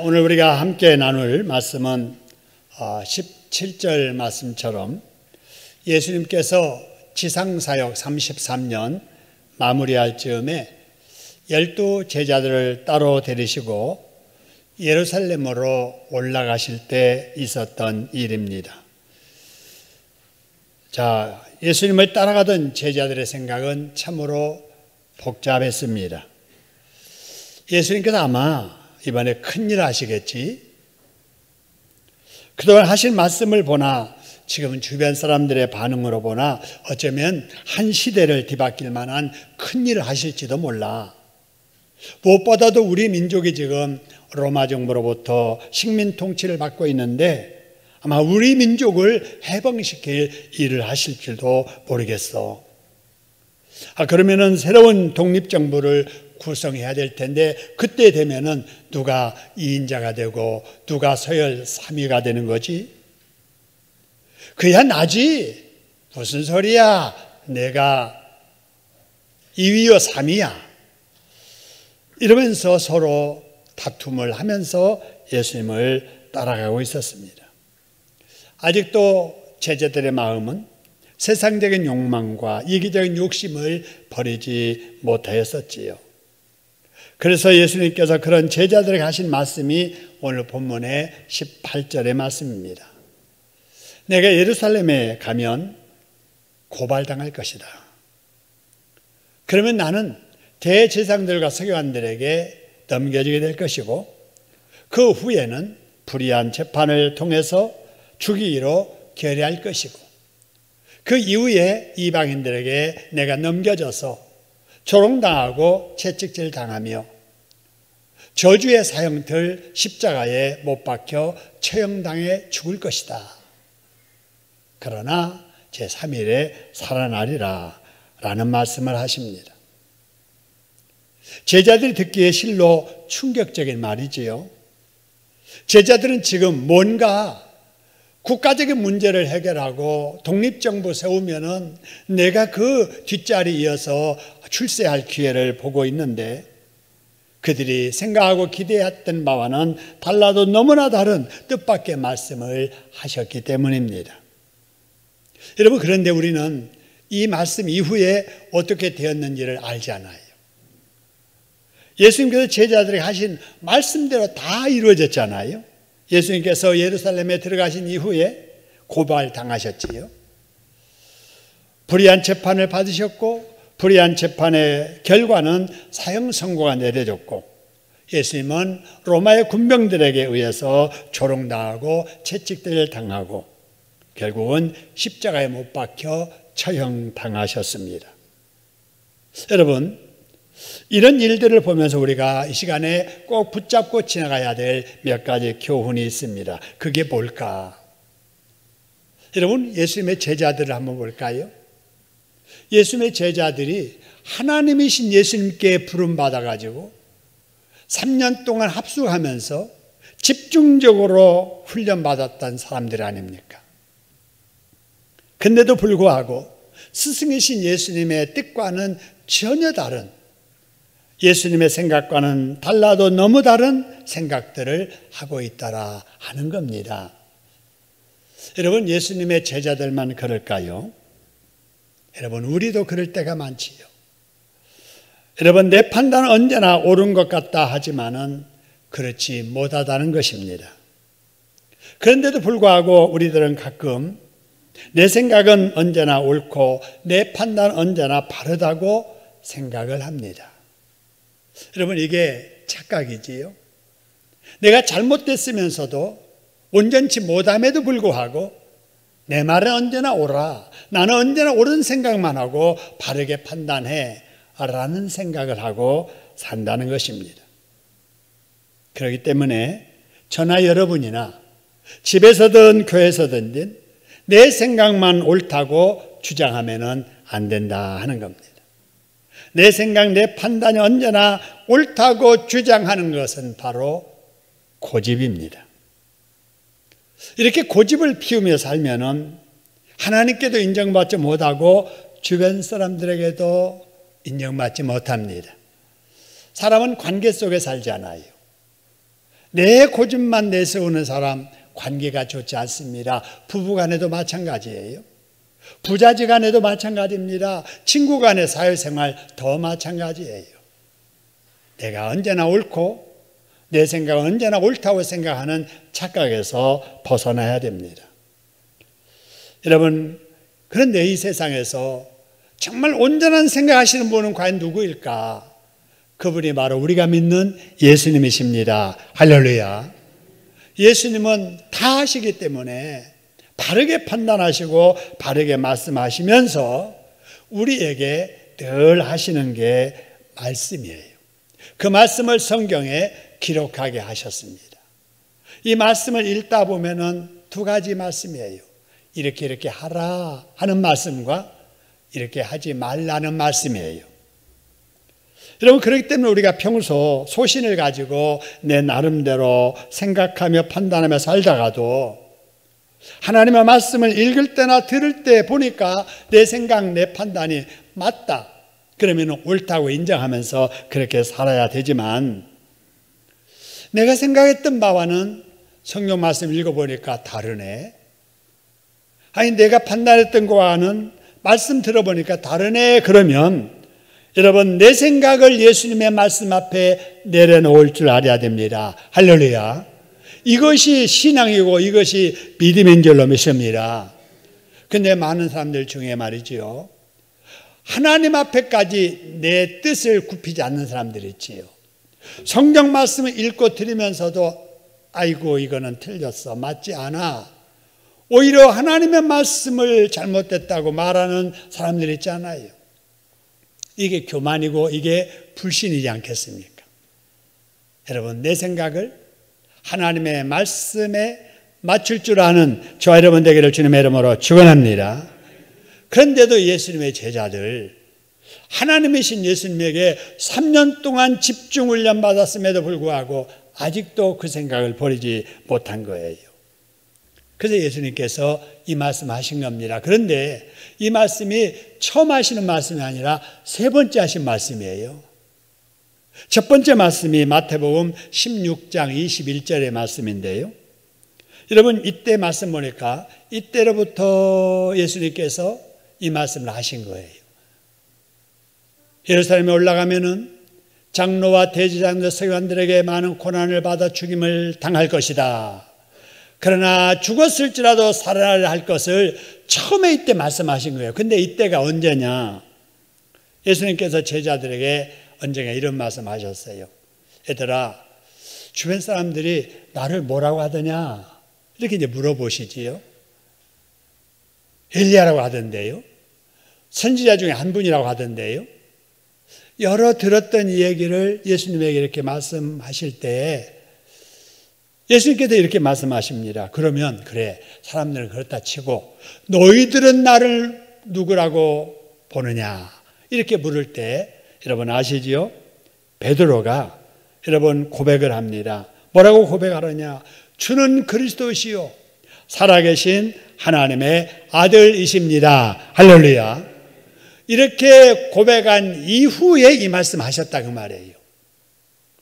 오늘 우리가 함께 나눌 말씀은 17절 말씀처럼 예수님께서 지상사역 33년 마무리할 즈음에 12 제자들을 따로 데리시고 예루살렘으로 올라가실 때 있었던 일입니다. 자, 예수님을 따라가던 제자들의 생각은 참으로 복잡했습니다. 예수님께서 아마 이번에 큰일 하시겠지. 그동안 하신 말씀을 보나 지금은 주변 사람들의 반응으로 보나 어쩌면 한 시대를 뒤바뀔 만한 큰일을 하실지도 몰라. 무엇보다도 우리 민족이 지금 로마 정부로부터 식민 통치를 받고 있는데 아마 우리 민족을 해방시킬 일을 하실지도 모르겠어. 그러면은 새로운 독립정부를 구성해야 될 텐데 그때 되면은 누가 2인자가 되고 누가 서열 3위가 되는 거지? 그야 나지. 무슨 소리야? 내가 2위요 3위야. 이러면서 서로 다툼을 하면서 예수님을 따라가고 있었습니다. 아직도 제자들의 마음은 세상적인 욕망과 이기적인 욕심을 버리지 못하였었지요. 그래서 예수님께서 그런 제자들에게 하신 말씀이 오늘 본문의 18절의 말씀입니다. 내가 예루살렘에 가면 고발당할 것이다. 그러면 나는 대제사장들과 서기관들에게 넘겨지게 될 것이고 그 후에는 불의한 재판을 통해서 죽이기로 결의할 것이고 그 이후에 이방인들에게 내가 넘겨져서 조롱당하고 채찍질 당하며 저주의 사형틀 십자가에 못 박혀 처형당해 죽을 것이다. 그러나 제3일에 살아나리라 라는 말씀을 하십니다. 제자들이 듣기에 실로 충격적인 말이지요. 제자들은 지금 뭔가 국가적인 문제를 해결하고 독립정부 세우면은 내가 그 뒷자리 이어서 출세할 기회를 보고 있는데 그들이 생각하고 기대했던 바와는 달라도 너무나 다른 뜻밖의 말씀을 하셨기 때문입니다. 여러분, 그런데 우리는 이 말씀 이후에 어떻게 되었는지를 알지 않아요. 예수님께서 제자들에게 하신 말씀대로 다 이루어졌잖아요. 예수님께서 예루살렘에 들어가신 이후에 고발당하셨지요. 불의한 재판을 받으셨고 불의한 재판의 결과는 사형 선고가 내려졌고 예수님은 로마의 군병들에게 의해서 조롱당하고 채찍질을 당하고 결국은 십자가에 못 박혀 처형당하셨습니다. 여러분, 이런 일들을 보면서 우리가 이 시간에 꼭 붙잡고 지나가야 될 몇 가지 교훈이 있습니다. 그게 뭘까? 여러분, 예수님의 제자들을 한번 볼까요? 예수님의 제자들이 하나님이신 예수님께 부름받아가지고 3년 동안 합숙하면서 집중적으로 훈련받았던 사람들 아닙니까? 근데도 불구하고 스승이신 예수님의 뜻과는 전혀 다른, 예수님의 생각과는 달라도 너무 다른 생각들을 하고 있다라 하는 겁니다. 여러분, 예수님의 제자들만 그럴까요? 여러분, 우리도 그럴 때가 많지요. 여러분, 내 판단은 언제나 옳은 것 같다 하지만은 그렇지 못하다는 것입니다. 그런데도 불구하고 우리들은 가끔 내 생각은 언제나 옳고 내 판단은 언제나 바르다고 생각을 합니다. 여러분, 이게 착각이지요. 내가 잘못됐으면서도 온전치 못함에도 불구하고 내 말은 언제나 옳아, 나는 언제나 옳은 생각만 하고 바르게 판단해 라는 생각을 하고 산다는 것입니다. 그렇기 때문에 저나 여러분이나 집에서든 교회에서든 내 생각만 옳다고 주장하면 안 된다 하는 겁니다. 내 생각, 내 판단이 언제나 옳다고 주장하는 것은 바로 고집입니다. 이렇게 고집을 피우며 살면은 하나님께도 인정받지 못하고 주변 사람들에게도 인정받지 못합니다. 사람은 관계 속에 살잖아요. 내 고집만 내세우는 사람 관계가 좋지 않습니다. 부부간에도 마찬가지예요. 부자지간에도 마찬가지입니다. 친구간의 사회생활 더 마찬가지예요. 내가 언제나 옳고 내 생각은 언제나 옳다고 생각하는 착각에서 벗어나야 됩니다. 여러분, 그런데 이 세상에서 정말 온전한 생각하시는 분은 과연 누구일까? 그분이 바로 우리가 믿는 예수님이십니다. 할렐루야. 예수님은 다 하시기 때문에 바르게 판단하시고 바르게 말씀하시면서 우리에게 늘 하시는 게 말씀이에요. 그 말씀을 성경에 기록하게 하셨습니다. 이 말씀을 읽다 보면은 두 가지 말씀이에요. 이렇게 하라 하는 말씀과 이렇게 하지 말라는 말씀이에요. 여러분, 그렇기 때문에 우리가 평소 소신을 가지고 내 나름대로 생각하며 판단하며 살다가도 하나님의 말씀을 읽을 때나 들을 때 보니까 내 생각, 내 판단이 맞다. 그러면 옳다고 인정하면서 그렇게 살아야 되지만 내가 생각했던 바와는 성경 말씀 읽어보니까 다르네. 아니, 내가 판단했던 거와는 말씀 들어보니까 다르네. 그러면 여러분, 내 생각을 예수님의 말씀 앞에 내려놓을 줄 알아야 됩니다. 할렐루야. 이것이 신앙이고 이것이 믿음인 줄로 믿습니다. 근데 많은 사람들 중에 말이지요, 하나님 앞에까지 내 뜻을 굽히지 않는 사람들이 있지요. 성경 말씀을 읽고 들으면서도 아이고 이거는 틀렸어, 맞지 않아. 오히려 하나님의 말씀을 잘못됐다고 말하는 사람들이 있잖아요. 이게 교만이고 이게 불신이지 않겠습니까? 여러분, 내 생각을 하나님의 말씀에 맞출 줄 아는 저와 여러분 되기를 주님의 이름으로 축원합니다. 그런데도 예수님의 제자들, 하나님이신 예수님에게 3년 동안 집중 훈련 받았음에도 불구하고 아직도 그 생각을 버리지 못한 거예요. 그래서 예수님께서 이 말씀 하신 겁니다. 그런데 이 말씀이 처음 하시는 말씀이 아니라 세 번째 하신 말씀이에요. 첫 번째 말씀이 마태복음 16장 21절의 말씀인데요. 여러분, 이때 말씀 보니까 이때로부터 예수님께서 이 말씀을 하신 거예요. 예루살렘에 올라가면은 장로와 대제사장들 서기관들에게 많은 고난을 받아 죽임을 당할 것이다. 그러나 죽었을지라도 살아나야 할 것을 처음에 이때 말씀하신 거예요. 근데 이때가 언제냐? 예수님께서 제자들에게 언젠가 이런 말씀하셨어요. 얘들아, 주변 사람들이 나를 뭐라고 하더냐? 이렇게 이제 물어보시지요. 엘리야라고 하던데요. 선지자 중에 한 분이라고 하던데요. 여러 들었던 이 얘기를 예수님에게 이렇게 말씀하실 때 예수님께서 이렇게 말씀하십니다. 그러면 그래, 사람들은 그렇다 치고 너희들은 나를 누구라고 보느냐? 이렇게 물을 때 여러분 아시지요? 베드로가 여러분 고백을 합니다. 뭐라고 고백하느냐? 주는 그리스도시요 살아계신 하나님의 아들이십니다. 할렐루야. 이렇게 고백한 이후에 이 말씀하셨다 그 말이에요.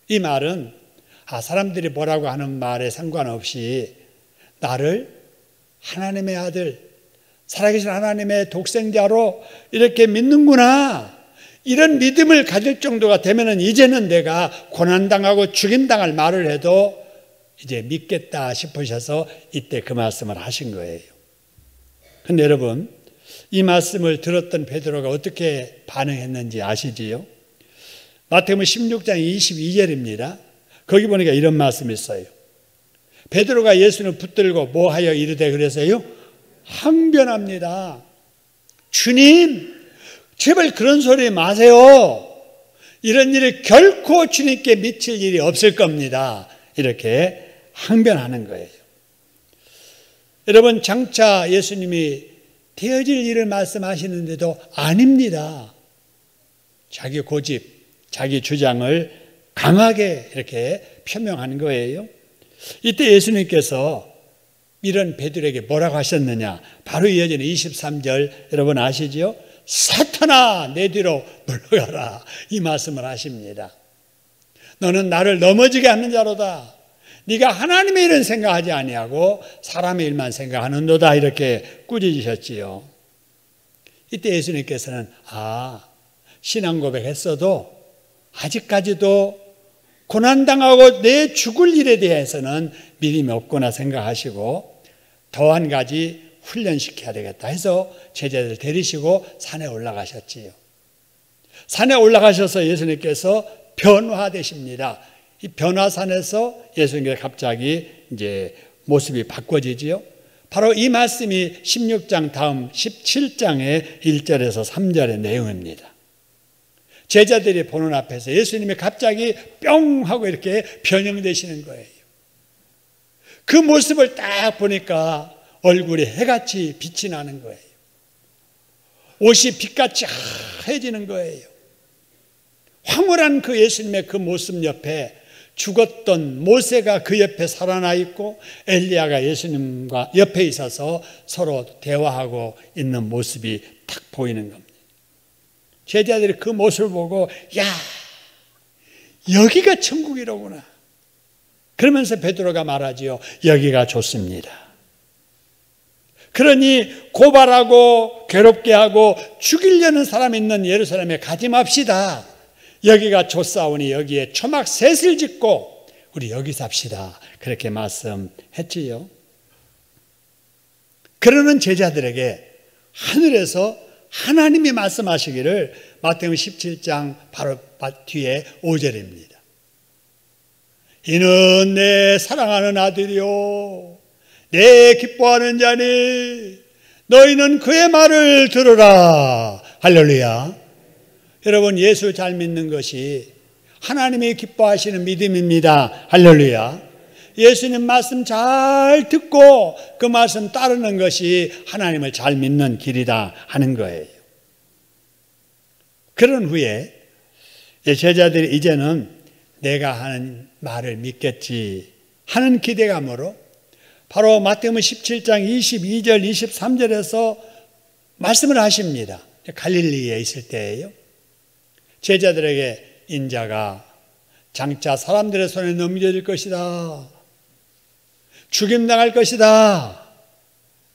이 말은 사람들이 뭐라고 하는 말에 상관없이 나를 하나님의 아들, 살아계신 하나님의 독생자로 이렇게 믿는구나, 이런 믿음을 가질 정도가 되면은 이제는 내가 고난당하고 죽임당할 말을 해도 이제 믿겠다 싶으셔서 이때 그 말씀을 하신 거예요. 근데 여러분, 이 말씀을 들었던 베드로가 어떻게 반응했는지 아시지요? 마태복음 16장 22절입니다. 거기 보니까 이런 말씀이 있어요. 베드로가 예수를 붙들고 뭐하여 이르되 그래서요? 항변합니다. 주님, 제발 그런 소리 마세요. 이런 일이 결코 주님께 미칠 일이 없을 겁니다. 이렇게 항변하는 거예요. 여러분, 장차 예수님이 되어질 일을 말씀하시는데도 아닙니다. 자기 고집, 자기 주장을 강하게 이렇게 표명하는 거예요. 이때 예수님께서 이런 베드로에게 뭐라고 하셨느냐? 바로 이어지는 23절 여러분 아시죠? 사탄아 내 뒤로 물러가라, 이 말씀을 하십니다. 너는 나를 넘어지게 하는 자로다. 네가 하나님의 일은 생각하지 아니하고 사람의 일만 생각하는도다, 이렇게 꾸짖으셨지요. 이때 예수님께서는 신앙 고백했어도 아직까지도 고난당하고 내 죽을 일에 대해서는 믿음이 없구나 생각하시고 더 한 가지 훈련시켜야 되겠다 해서 제자들 데리시고 산에 올라가셨지요. 산에 올라가셔서 예수님께서 변화되십니다. 이 변화산에서 예수님께서 갑자기 이제 모습이 바꿔지지요. 바로 이 말씀이 16장 다음 17장의 1절에서 3절의 내용입니다. 제자들이 보는 앞에서 예수님이 갑자기 뿅 하고 이렇게 변형되시는 거예요. 그 모습을 딱 보니까 얼굴이 해같이 빛이 나는 거예요. 옷이 빛같이 하얘지는 거예요. 황홀한 그 예수님의 그 모습 옆에 죽었던 모세가 그 옆에 살아나 있고 엘리야가 예수님과 옆에 있어서 서로 대화하고 있는 모습이 딱 보이는 겁니다. 제자들이 그 모습을 보고 야, 여기가 천국이로구나. 그러면서 베드로가 말하지요. 여기가 좋습니다. 그러니 고발하고 괴롭게 하고 죽이려는 사람 있는 예루살렘에 가지 맙시다. 여기가 좋사오니 여기에 초막 셋을 짓고 우리 여기 삽시다. 그렇게 말씀했지요. 그러는 제자들에게 하늘에서 하나님이 말씀하시기를 마태복음 17장 바로 뒤에 5절입니다. 이는 내 사랑하는 아들이요 내 기뻐하는 자니 너희는 그의 말을 들으라. 할렐루야. 여러분, 예수 잘 믿는 것이 하나님이 기뻐하시는 믿음입니다. 할렐루야. 예수님 말씀 잘 듣고 그 말씀 따르는 것이 하나님을 잘 믿는 길이다 하는 거예요. 그런 후에 제자들이 이제는 내가 하는 말을 믿겠지 하는 기대감으로 바로 마태복음 17장 22절 23절에서 말씀을 하십니다. 갈릴리에 있을 때예요. 제자들에게 인자가 장차 사람들의 손에 넘겨질 것이다. 죽임당할 것이다.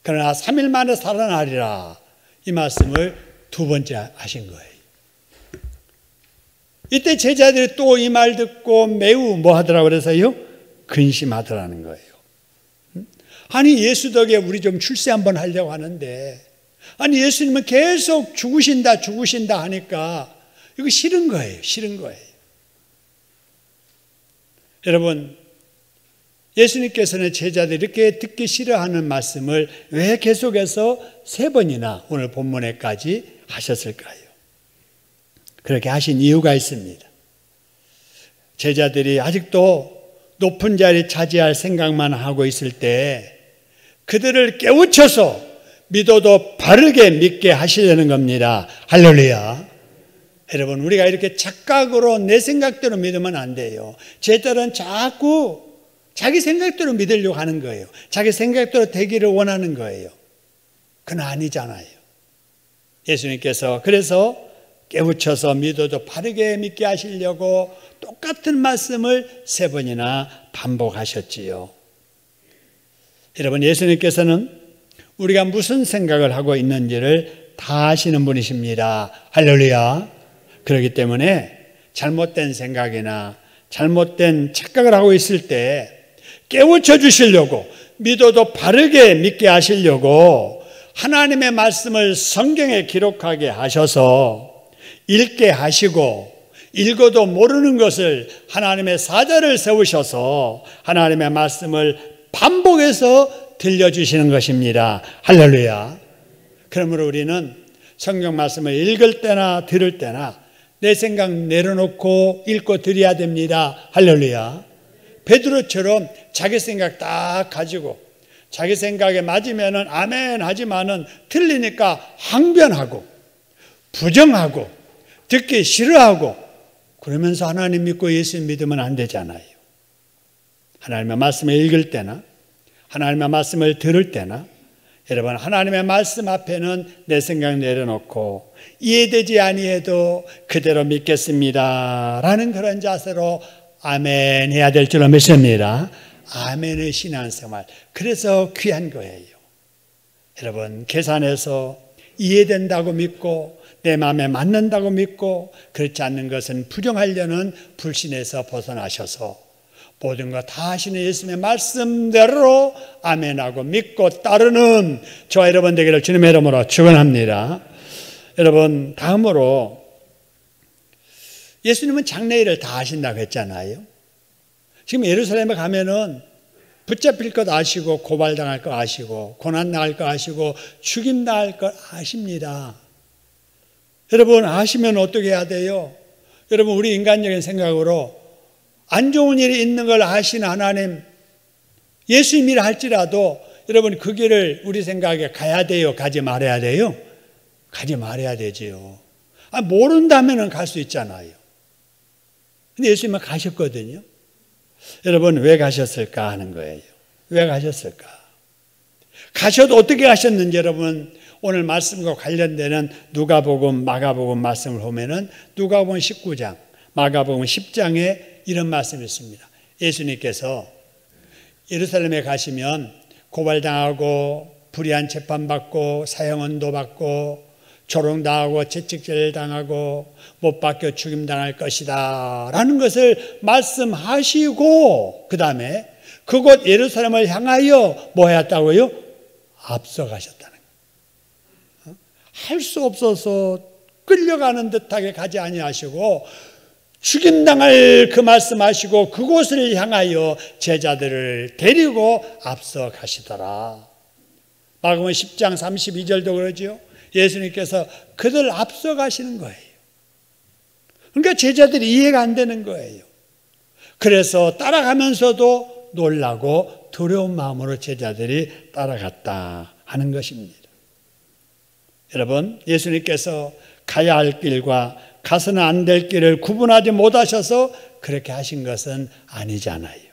그러나 3일 만에 살아나리라. 이 말씀을 두 번째 하신 거예요. 이때 제자들이 또 이 말 듣고 매우 뭐 하더라고 그래서요? 근심하더라는 거예요. 아니 예수 덕에 우리 좀 출세 한번 하려고 하는데 아니 예수님은 계속 죽으신다 하니까 이거 싫은 거예요. 싫은 거예요. 여러분, 예수님께서는 제자들이 이렇게 듣기 싫어하는 말씀을 왜 계속해서 3번이나 오늘 본문에까지 하셨을까요? 그렇게 하신 이유가 있습니다. 제자들이 아직도 높은 자리 차지할 생각만 하고 있을 때 그들을 깨우쳐서 믿어도 바르게 믿게 하시려는 겁니다. 할렐루야. 여러분, 우리가 이렇게 착각으로 내 생각대로 믿으면 안 돼요. 제자들은 자꾸 자기 생각대로 믿으려고 하는 거예요. 자기 생각대로 되기를 원하는 거예요. 그건 아니잖아요. 예수님께서 그래서 깨우쳐서 믿어도 바르게 믿게 하시려고 똑같은 말씀을 3번이나 반복하셨지요. 여러분, 예수님께서는 우리가 무슨 생각을 하고 있는지를 다 아시는 분이십니다. 할렐루야. 그렇기 때문에 잘못된 생각이나 잘못된 착각을 하고 있을 때 깨우쳐 주시려고 믿어도 바르게 믿게 하시려고 하나님의 말씀을 성경에 기록하게 하셔서 읽게 하시고 읽어도 모르는 것을 하나님의 사자를 세우셔서 하나님의 말씀을 반복해서 들려주시는 것입니다. 할렐루야. 그러므로 우리는 성경 말씀을 읽을 때나 들을 때나 내 생각 내려놓고 읽고 드려야 됩니다. 할렐루야. 베드로처럼 자기 생각 딱 가지고 자기 생각에 맞으면은 아멘 하지만은 틀리니까 항변하고 부정하고 듣기 싫어하고 그러면서 하나님 믿고 예수 믿으면 안 되잖아요. 하나님의 말씀을 읽을 때나 하나님의 말씀을 들을 때나 여러분 하나님의 말씀 앞에는 내 생각 내려놓고 이해되지 아니해도 그대로 믿겠습니다 라는 그런 자세로 아멘 해야 될 줄로 믿습니다. 아멘의 신앙생활, 그래서 귀한 거예요. 여러분 계산해서 이해된다고 믿고 내 마음에 맞는다고 믿고 그렇지 않는 것은 부정하려는 불신에서 벗어나셔서 모든 것 다 하시는 예수님의 말씀대로 아멘하고 믿고 따르는 저와 여러분 되기를 주님의 이름으로 축원합니다. 여러분 다음으로 예수님은 장래일을 다 아신다고 했잖아요. 지금 예루살렘에 가면은 붙잡힐 것 아시고 고발당할 것 아시고 고난당할 것 아시고 죽임당할 것 아십니다. 여러분 아시면 어떻게 해야 돼요? 여러분 우리 인간적인 생각으로 안 좋은 일이 있는 걸 아시는 하나님, 예수님이라 할지라도 여러분 그 길을 우리 생각에 가야 돼요? 가지 말아야 돼요? 가지 말아야 되지요. 모른다면 갈 수 있잖아요. 근데 예수님은 가셨거든요. 여러분 왜 가셨을까 하는 거예요. 왜 가셨을까? 가셔도 어떻게 가셨는지 여러분 오늘 말씀과 관련되는 누가복음, 마가복음 말씀을 보면은 누가복음 19장, 마가복음 10장에 이런 말씀이 있습니다. 예수님께서 예루살렘에 가시면 고발당하고 불의한 재판받고 사형언도 받고 조롱당하고 채찍질 당하고 못 박혀 죽임당할 것이다 라는 것을 말씀하시고 그 다음에 그곳 예루살렘을 향하여 뭐 했다고요? 앞서가셨다는 거예요. 할 수 없어서 끌려가는 듯하게 가지 아니하시고 죽임당할 그 말씀하시고 그곳을 향하여 제자들을 데리고 앞서 가시더라. 마가복음 10장 32절도 그러죠. 예수님께서 그들 앞서 가시는 거예요. 그러니까 제자들이 이해가 안 되는 거예요. 그래서 따라가면서도 놀라고 두려운 마음으로 제자들이 따라갔다 하는 것입니다. 여러분 예수님께서 가야 할 길과 가서는 안 될 길을 구분하지 못하셔서 그렇게 하신 것은 아니잖아요.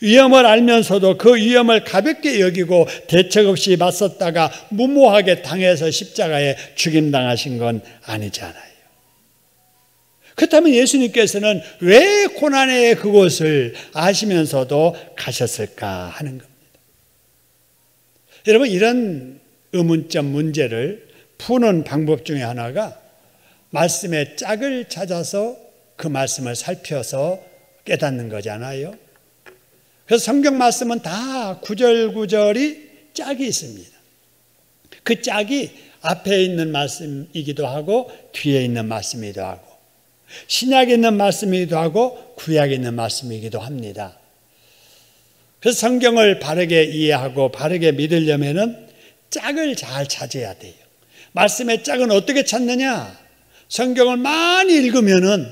위험을 알면서도 그 위험을 가볍게 여기고 대책 없이 맞섰다가 무모하게 당해서 십자가에 죽임당하신 건 아니잖아요. 그렇다면 예수님께서는 왜 고난의 그곳을 아시면서도 가셨을까 하는 겁니다. 여러분 이런 의문점 문제를 푸는 방법 중에 하나가 말씀의 짝을 찾아서 그 말씀을 살펴서 깨닫는 거잖아요. 그래서 성경 말씀은 다 구절구절이 짝이 있습니다. 그 짝이 앞에 있는 말씀이기도 하고 뒤에 있는 말씀이기도 하고 신약에 있는 말씀이기도 하고 구약에 있는 말씀이기도 합니다. 그래서 성경을 바르게 이해하고 바르게 믿으려면은 짝을 잘 찾아야 돼요. 말씀의 짝은 어떻게 찾느냐? 성경을 많이 읽으면은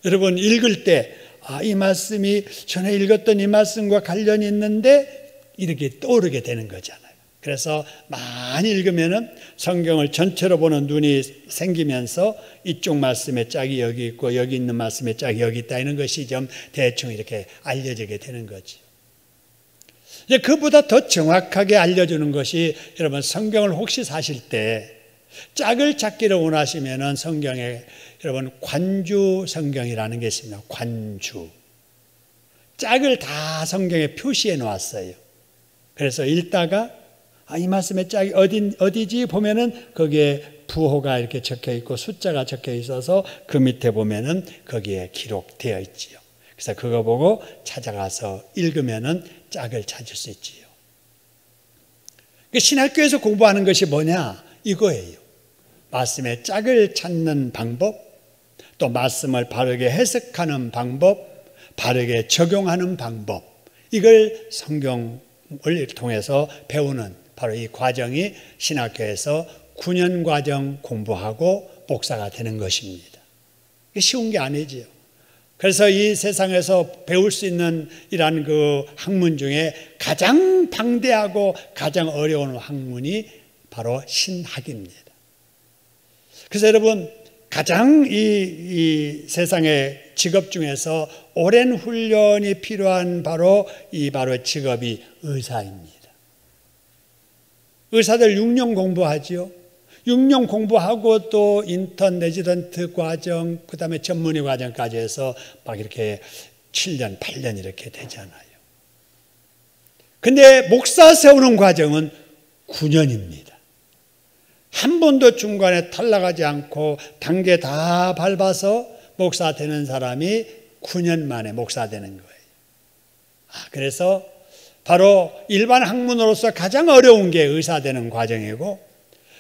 여러분 읽을 때 이 말씀이 전에 읽었던 이 말씀과 관련이 있는데 이렇게 떠오르게 되는 거잖아요. 그래서 많이 읽으면은 성경을 전체로 보는 눈이 생기면서 이쪽 말씀의 짝이 여기 있고 여기 있는 말씀의 짝이 여기 있다 이런 것이 좀 대충 이렇게 알려지게 되는 거죠. 그보다 더 정확하게 알려주는 것이 여러분 성경을 혹시 사실 때 짝을 찾기를 원하시면은 성경에 여러분 관주 성경이라는 게 있습니다. 관주. 짝을 다 성경에 표시해 놓았어요. 그래서 읽다가 이 말씀의 짝이 어디지 보면은 거기에 부호가 이렇게 적혀 있고 숫자가 적혀 있어서 그 밑에 보면은 거기에 기록되어 있지요. 그래서 그거 보고 찾아가서 읽으면은 짝을 찾을 수 있지요. 신학교에서 공부하는 것이 뭐냐? 이거예요. 말씀의 짝을 찾는 방법, 또 말씀을 바르게 해석하는 방법, 바르게 적용하는 방법, 이걸 성경을 통해서 배우는 바로 이 과정이 신학교에서 9년 과정 공부하고 목사가 되는 것입니다. 이게 쉬운 게 아니지요. 그래서 이 세상에서 배울 수 있는 이러한 그 학문 중에 가장 방대하고 가장 어려운 학문이 바로 신학입니다. 그래서 여러분 가장 이 세상에 직업 중에서 오랜 훈련이 필요한 바로 직업이 의사입니다. 의사들 6년 공부하죠. 6년 공부하고 또 인턴 레지던트 과정, 그 다음에 전문의 과정까지 해서 막 이렇게 7년, 8년 이렇게 되잖아요. 근데 목사 세우는 과정은 9년입니다. 한 번도 중간에 탈락하지 않고 단계 다 밟아서 목사 되는 사람이 9년 만에 목사 되는 거예요. 그래서 바로 일반 학문으로서 가장 어려운 게 의사 되는 과정이고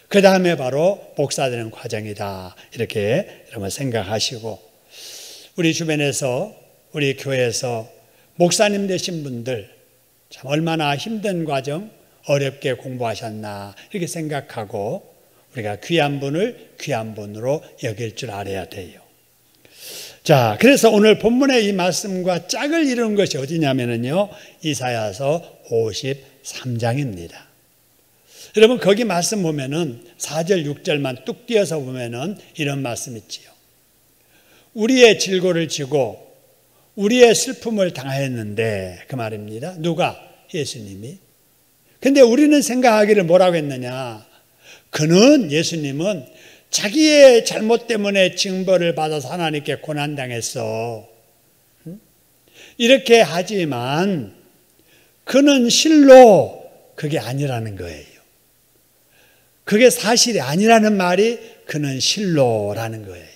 그 다음에 바로 목사 되는 과정이다. 이렇게 여러분 생각하시고 우리 주변에서 우리 교회에서 목사님 되신 분들 참 얼마나 힘든 과정 어렵게 공부하셨나 이렇게 생각하고 우리가 귀한 분을 귀한 분으로 여길 줄 알아야 돼요. 자, 그래서 오늘 본문의 이 말씀과 짝을 이루는 것이 어디냐면요, 이사야서 53장입니다. 여러분 거기 말씀 보면은 4절 6절만 뚝 띄어서 보면은 이런 말씀 있지요. 우리의 질고를 지고 우리의 슬픔을 당하였는데, 그 말입니다. 누가? 예수님이. 근데 우리는 생각하기를 뭐라고 했느냐, 그는, 예수님은 자기의 잘못 때문에 징벌을 받아서 하나님께 고난당했어. 이렇게 하지만 그는 실로 그게 아니라는 거예요. 그게 사실이 아니라는 말이 그는 실로라는 거예요.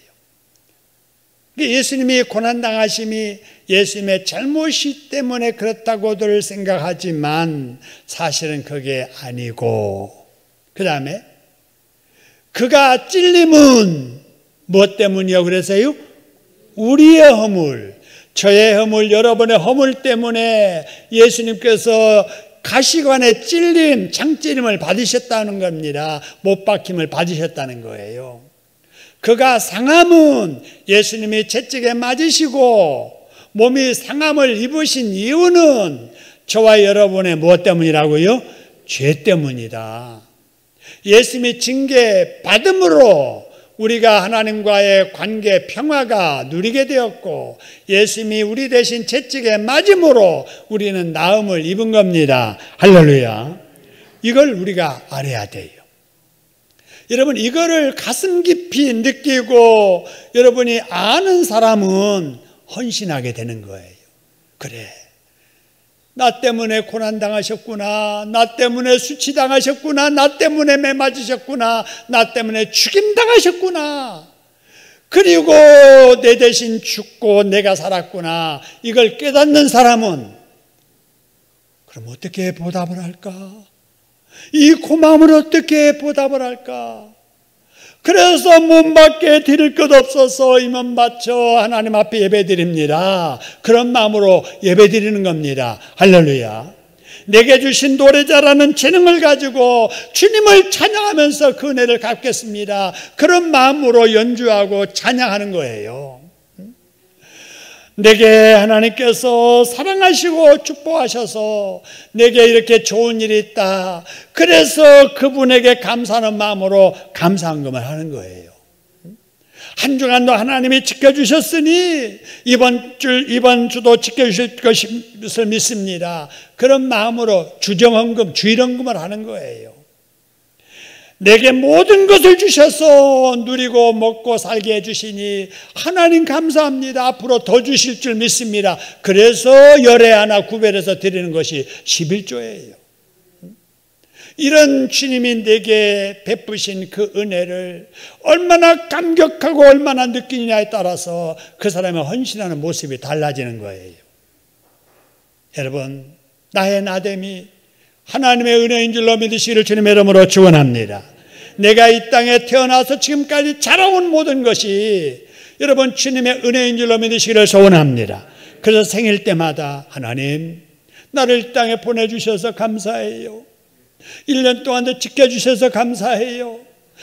예수님이 고난당하심이 예수님의 잘못이 때문에 그렇다고들 생각하지만 사실은 그게 아니고, 그 다음에 그가 찔림은 무엇 때문이요? 그래서요, 우리의 허물, 저의 허물, 여러분의 허물 때문에 예수님께서 가시관의 찔림, 창찔림을 받으셨다는 겁니다. 못 박힘을 받으셨다는 거예요. 그가 상함은 예수님이 채찍에 맞으시고 몸이 상함을 입으신 이유는 저와 여러분의 무엇 때문이라고요? 죄 때문이다. 예수님이 징계 받음으로 우리가 하나님과의 관계 평화가 누리게 되었고, 예수님이 우리 대신 채찍에 맞음으로 우리는 나음을 입은 겁니다. 할렐루야. 이걸 우리가 알아야 돼요. 여러분, 이거를 가슴 깊이 느끼고 여러분이 아는 사람은 헌신하게 되는 거예요. 그래, 나 때문에 고난당하셨구나, 나 때문에 수치당하셨구나, 나 때문에 매 맞으셨구나, 나 때문에 죽임당하셨구나, 그리고 내 대신 죽고 내가 살았구나, 이걸 깨닫는 사람은 그럼 어떻게 보답을 할까? 이 고마움을 어떻게 보답을 할까? 그래서 몸밖에 드릴 것 없어서 이 몸 바쳐 하나님 앞에 예배드립니다. 그런 마음으로 예배드리는 겁니다. 할렐루야. 내게 주신 노래자라는 재능을 가지고 주님을 찬양하면서 그 은혜를 갚겠습니다. 그런 마음으로 연주하고 찬양하는 거예요. 내게 하나님께서 사랑하시고 축복하셔서 내게 이렇게 좋은 일이 있다, 그래서 그분에게 감사하는 마음으로 감사한금을 하는 거예요. 한 주간도 하나님이 지켜주셨으니 이번 주도 지켜주실 것을 믿습니다. 그런 마음으로 주정헌금, 주일헌금을 하는 거예요. 내게 모든 것을 주셔서 누리고 먹고 살게 해주시니 하나님 감사합니다. 앞으로 더 주실 줄 믿습니다. 그래서 열애 하나 구별해서 드리는 것이 11조예요. 이런 주님이 내게 베푸신 그 은혜를 얼마나 감격하고 얼마나 느끼느냐에 따라서 그 사람의 헌신하는 모습이 달라지는 거예요. 여러분, 나의 나됨이 하나님의 은혜인 줄로 믿으시기를 주님의 이름으로 축원합니다. 내가 이 땅에 태어나서 지금까지 자라온 모든 것이 여러분 주님의 은혜인 줄로 믿으시기를 소원합니다. 그래서 생일 때마다 하나님, 나를 이 땅에 보내주셔서 감사해요. 1년 동안도 지켜주셔서 감사해요.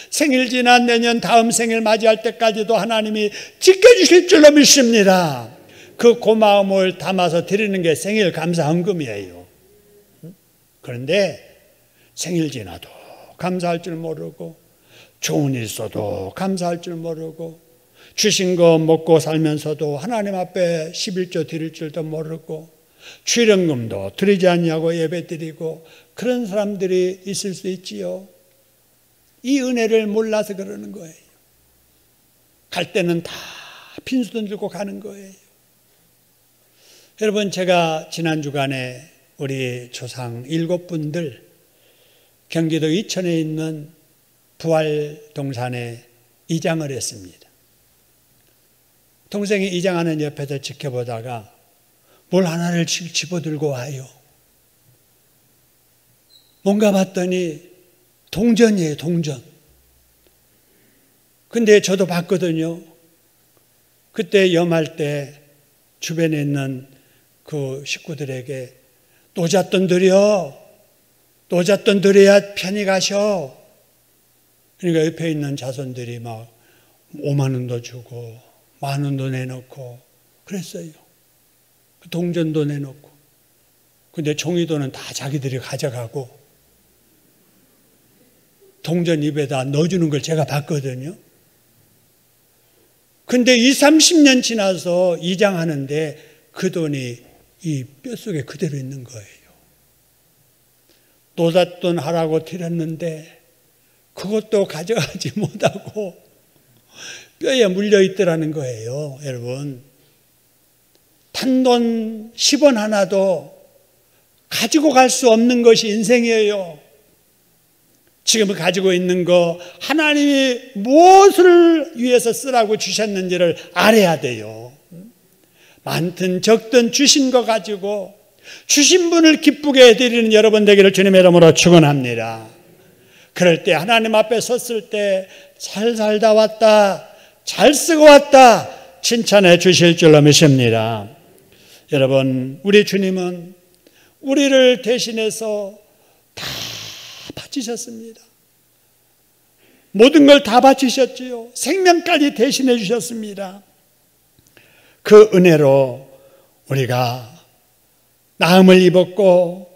생일 지난 내년 다음 생일 맞이할 때까지도 하나님이 지켜주실 줄로 믿습니다. 그 고마움을 담아서 드리는 게 생일 감사헌금이에요. 그런데 생일 지나도 감사할 줄 모르고, 좋은 일 있어도 감사할 줄 모르고, 주신 거 먹고 살면서도 하나님 앞에 11조 드릴 줄도 모르고 출연금도 드리지 않냐고 예배드리고 그런 사람들이 있을 수 있지요. 이 은혜를 몰라서 그러는 거예요. 갈 때는 다 빈손 들고 가는 거예요. 여러분, 제가 지난 주간에 우리 조상 7분들 경기도 이천에 있는 부활동산에 이장을 했습니다. 동생이 이장하는 옆에서 지켜보다가 뭘 하나를 집어들고 와요. 뭔가 봤더니 동전이에요, 동전. 근데 저도 봤거든요. 그때 염할 때 주변에 있는 그 식구들에게 노잣돈 드려, 노잣돈 드려야 편히 가셔. 그러니까 옆에 있는 자손들이 막 5만 원도 주고 1만 원도 내놓고 그랬어요. 동전도 내놓고. 근데 종이돈은 다 자기들이 가져가고 동전 입에다 넣어주는 걸 제가 봤거든요. 근데 20, 30년 지나서 이장하는데 그 돈이 이 뼛속에 그대로 있는 거예요. 노잣돈 하라고 드렸는데 그것도 가져가지 못하고 뼈에 물려 있더라는 거예요. 여러분, 단돈 10원 하나도 가지고 갈 수 없는 것이 인생이에요. 지금 가지고 있는 거 하나님이 무엇을 위해서 쓰라고 주셨는지를 알아야 돼요. 많든 적든 주신 거 가지고 주신 분을 기쁘게 해드리는 여러분 되기를 주님의 이름으로 축원합니다. 그럴 때 하나님 앞에 섰을 때 잘 살다 왔다, 잘 쓰고 왔다 칭찬해 주실 줄로 믿습니다. 여러분, 우리 주님은 우리를 대신해서 다 바치셨습니다. 모든 걸 다 바치셨지요. 생명까지 대신해 주셨습니다. 그 은혜로 우리가 나음을 입었고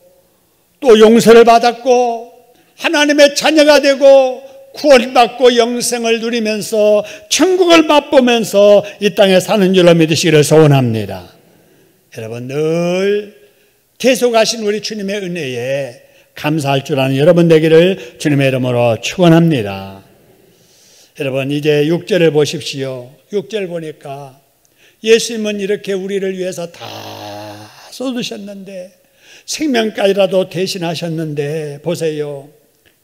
또 용서를 받았고 하나님의 자녀가 되고 구원받고 영생을 누리면서 천국을 맛보면서 이 땅에 사는 줄로 믿으시기를 소원합니다. 여러분, 늘 계속하신 우리 주님의 은혜에 감사할 줄 아는 여러분 되기를 주님의 이름으로 축원합니다. 여러분, 이제 6절을 보십시오. 6절 보니까 예수님은 이렇게 우리를 위해서 다 쏟으셨는데 생명까지라도 대신하셨는데 보세요.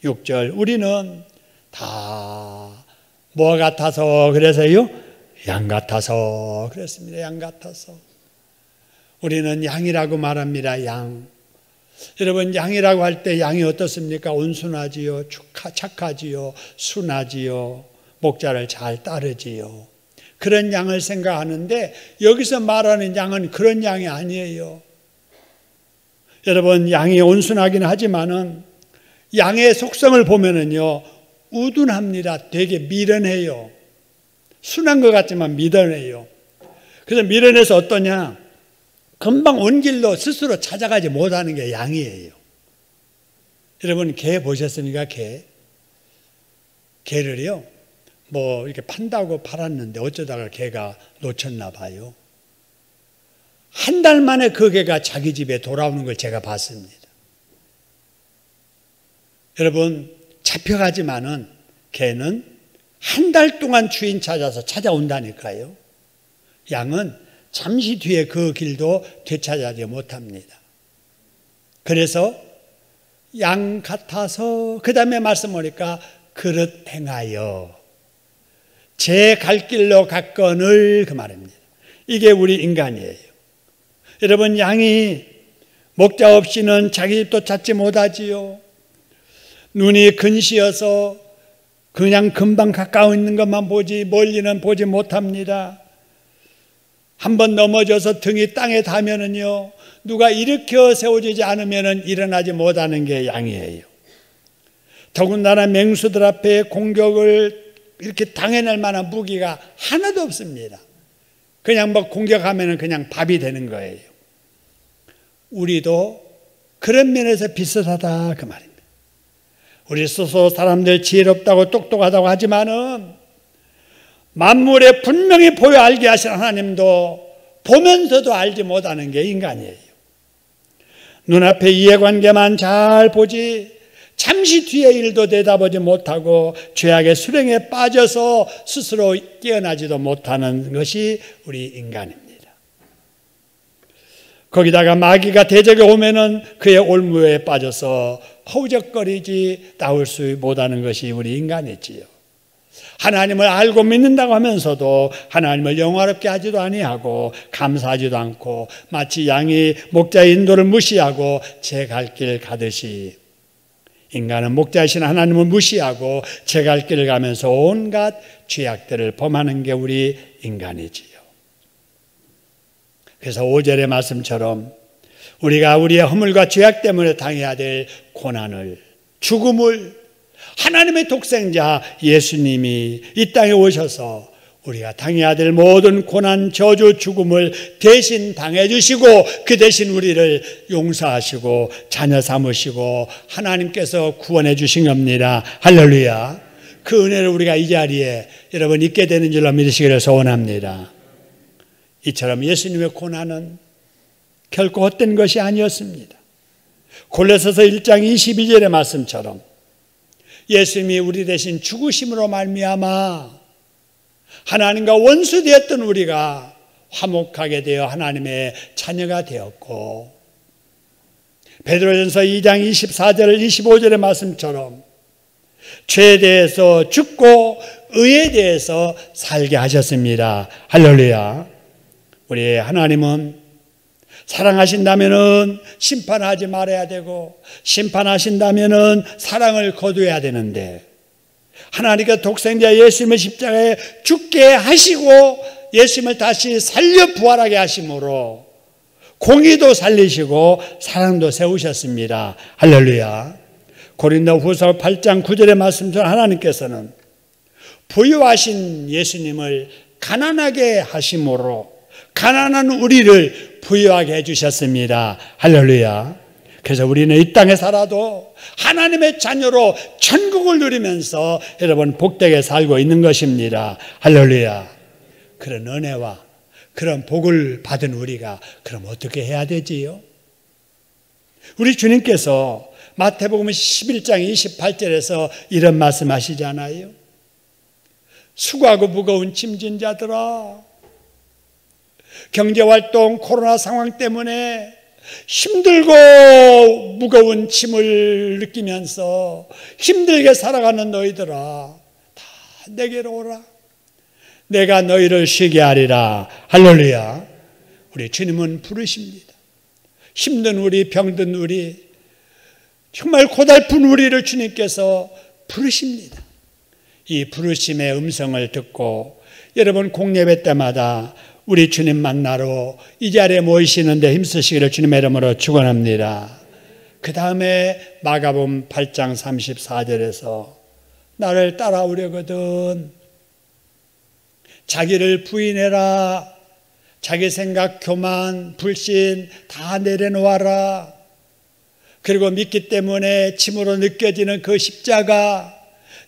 6절, 우리는 다 뭐 같아서 그래서요? 양 같아서 그랬습니다. 양 같아서. 우리는 양이라고 말합니다. 양. 여러분, 양이라고 할 때 양이 어떻습니까? 온순하지요, 착하지요, 순하지요, 목자를 잘 따르지요. 그런 양을 생각하는데 여기서 말하는 양은 그런 양이 아니에요. 여러분, 양이 온순하긴 하지만은 양의 속성을 보면은요, 우둔합니다. 되게 미련해요. 순한 것 같지만 미련해요. 그래서 미련해서 어떠냐? 금방 온 길로 스스로 찾아가지 못하는 게 양이에요. 여러분, 개 보셨습니까? 개를요, 뭐 이렇게 판다고 팔았는데 어쩌다가 개가 놓쳤나 봐요. 한 달 만에 그 개가 자기 집에 돌아오는 걸 제가 봤습니다. 여러분, 잡혀가지만은 개는 한 달 동안 주인 찾아서 찾아온다니까요. 양은 잠시 뒤에 그 길도 되찾아지 못합니다. 그래서 양 같아서 그 다음에 말씀 보니까 그릇 행하여 제 갈 길로 갔거늘 그 말입니다. 이게 우리 인간이에요. 여러분, 양이 목자 없이는 자기 집도 찾지 못하지요. 눈이 근시여서 그냥 금방 가까워 있는 것만 보지 멀리는 보지 못합니다. 한번 넘어져서 등이 땅에 닿으면은요, 누가 일으켜 세워지지 않으면은 일어나지 못하는 게 양이에요. 더군다나 맹수들 앞에 공격을 이렇게 당해낼 만한 무기가 하나도 없습니다. 그냥 뭐 공격하면은 그냥 밥이 되는 거예요. 우리도 그런 면에서 비슷하다 그 말입니다. 우리 스스로 사람들 지혜롭다고 똑똑하다고 하지만은 만물에 분명히 보여 알게 하신 하나님도 보면서도 알지 못하는 게 인간이에요. 눈앞의 이해관계만 잘 보지 잠시 뒤의 일도 내다보지 못하고 죄악의 수렁에 빠져서 스스로 깨어나지도 못하는 것이 우리 인간입니다. 거기다가 마귀가 대적에 오면은 그의 올무에 빠져서 허우적거리지 나올 수 못하는 것이 우리 인간이지요. 하나님을 알고 믿는다고 하면서도 하나님을 영화롭게 하지도 아니하고 감사하지도 않고 마치 양이 목자의 인도를 무시하고 제 갈 길 가듯이 인간은 목자이신 하나님을 무시하고 제 갈 길을 가면서 온갖 죄악들을 범하는 게 우리 인간이지요. 그래서 5절의 말씀처럼 우리가 우리의 허물과 죄악 때문에 당해야 될 고난을, 죽음을 하나님의 독생자 예수님이 이 땅에 오셔서 우리가 당해야 될 모든 고난, 저주, 죽음을 대신 당해 주시고 그 대신 우리를 용서하시고 자녀 삼으시고 하나님께서 구원해 주신 겁니다. 할렐루야. 그 은혜를 우리가 이 자리에 여러분 있게 되는 줄로 믿으시기를 소원합니다. 이처럼 예수님의 고난은 결코 헛된 것이 아니었습니다. 골로새서 1장 22절의 말씀처럼 예수님이 우리 대신 죽으심으로 말미암아 하나님과 원수되었던 우리가 화목하게 되어 하나님의 자녀가 되었고, 베드로전서 2장 24절 25절의 말씀처럼 죄에 대해서 죽고 의에 대해서 살게 하셨습니다. 할렐루야. 우리 하나님은 사랑하신다면은 심판하지 말아야 되고, 심판하신다면은 사랑을 거두어야 되는데, 하나님께서 독생자 예수님을 십자가에 죽게 하시고 예수님을 다시 살려 부활하게 하심으로 공의도 살리시고 사랑도 세우셨습니다. 할렐루야. 고린도후서 8장 9절의 말씀처럼 하나님께서는 부유하신 예수님을 가난하게 하심으로 가난한 우리를 부유하게 해주셨습니다. 할렐루야. 그래서 우리는 이 땅에 살아도 하나님의 자녀로 천국을 누리면서 여러분 복되게 살고 있는 것입니다. 할렐루야. 그런 은혜와 그런 복을 받은 우리가 그럼 어떻게 해야 되지요? 우리 주님께서 마태복음 11장 28절에서 이런 말씀하시잖아요. 수고하고 무거운 짐진 자들아, 경제활동 코로나 상황 때문에 힘들고 무거운 짐을 느끼면서 힘들게 살아가는 너희들아, 다 내게로 오라. 내가 너희를 쉬게 하리라. 할렐루야. 우리 주님은 부르십니다. 힘든 우리, 병든 우리, 정말 고달픈 우리를 주님께서 부르십니다. 이 부르심의 음성을 듣고 여러분 공예배 때마다 우리 주님 만나러 이 자리에 모이시는데 힘쓰시기를 주님의 이름으로 축원합니다. 그 다음에 마가복음 8장 34절에서 나를 따라오려거든 자기를 부인해라. 자기 생각, 교만, 불신 다 내려놓아라. 그리고 믿기 때문에 짐으로 느껴지는 그 십자가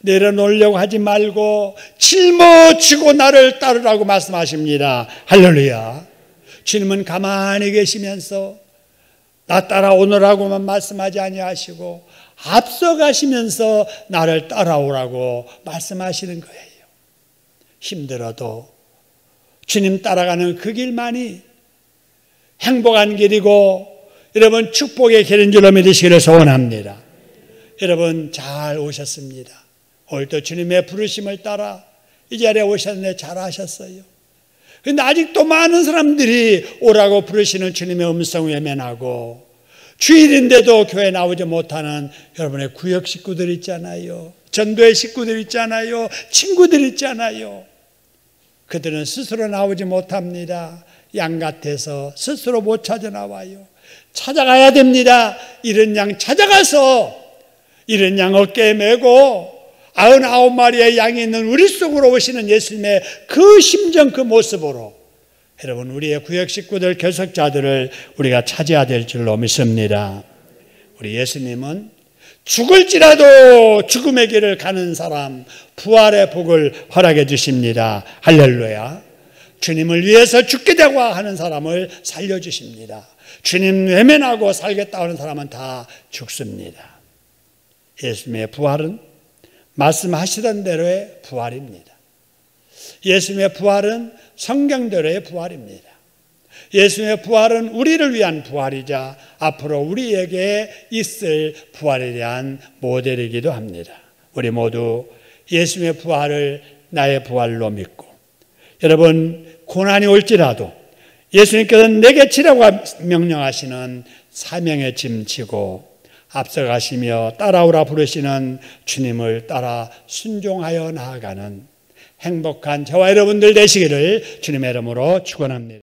내려놓으려고 하지 말고 짊어지고 나를 따르라고 말씀하십니다. 할렐루야. 주님은 가만히 계시면서 나 따라오느라고만 말씀하지 아니하시고 앞서가시면서 나를 따라오라고 말씀하시는 거예요. 힘들어도 주님 따라가는 그 길만이 행복한 길이고 여러분 축복의 길인 줄로 믿으시기를 소원합니다. 여러분 잘 오셨습니다. 오늘도 주님의 부르심을 따라 이 자리에 오셨는데 잘하셨어요. 그런데 아직도 많은 사람들이 오라고 부르시는 주님의 음성 외면하고 주일인데도 교회 나오지 못하는 여러분의 구역 식구들 있잖아요. 전도의 식구들 있잖아요. 친구들 있잖아요. 그들은 스스로 나오지 못합니다. 양 같아서 스스로 못 찾아 나와요. 찾아가야 됩니다. 이런 양 찾아가서 이런 양 어깨에 메고 99마리의 양이 있는 우리 속으로 오시는 예수님의 그 심정, 그 모습으로 여러분 우리의 구역 식구들, 결석자들을 우리가 찾아야 될 줄로 믿습니다. 우리 예수님은 죽을지라도 죽음의 길을 가는 사람 부활의 복을 허락해 주십니다. 할렐루야. 주님을 위해서 죽게 되고 하는 사람을 살려주십니다. 주님 외면하고 살겠다 하는 사람은 다 죽습니다. 예수님의 부활은 말씀하시던 대로의 부활입니다. 예수님의 부활은 성경대로의 부활입니다. 예수님의 부활은 우리를 위한 부활이자 앞으로 우리에게 있을 부활에 대한 모델이기도 합니다. 우리 모두 예수님의 부활을 나의 부활로 믿고, 여러분 고난이 올지라도 예수님께서 내게 지라고 명령하시는 사명의 짐 지고 앞서가시며 따라오라 부르시는 주님을 따라 순종하여 나아가는 행복한 저와 여러분들 되시기를 주님의 이름으로 축원합니다.